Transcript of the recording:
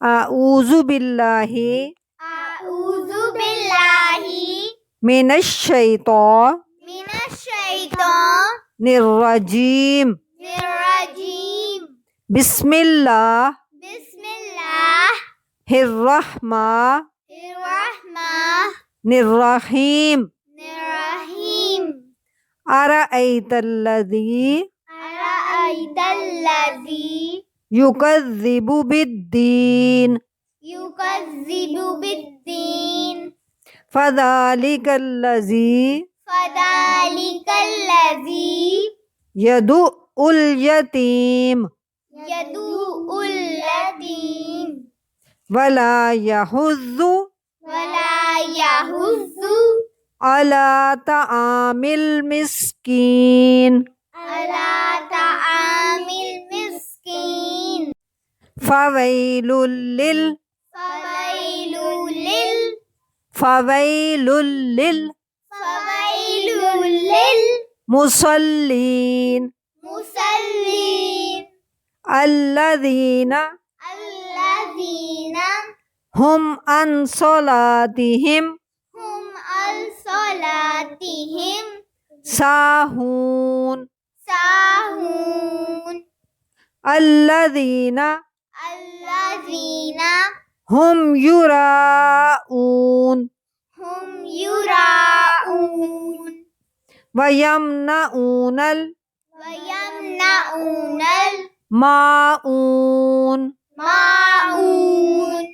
अऊज़ु बिल्लाहि अऊज़ु बिल्लाहि मिनश्शैतानिर्रजीम निर्रजीम बिस्मिल्लाहिर्रहमानिर्रहीम निर्रहीम अरअयतल्लज़ी अरअयतल्लज़ी युकज़्ज़िबु बिद्दीन युकज़्ज़िबु बिद्दीन फ़ज़ालिकल्लज़ी फ़ज़ालिकल्लज़ी यदुउल यतीम यदुउल यतीम वला यहुज़्ज़ु वला यहुज़्ज़ु अला तआमिल मिस्कीन अला तआमिल मिस्कीन फ़वैलुल लिल फ़वैलुल लिल मुसल्लीन मुसल्लीन अल्लज़ीना अल्लज़ीना हुम अन सलातिहिम हुम अन सलातिहिम साहून साहून अल्लज़ीना हुम युराऊन वयमनऊनल माऊन माऊन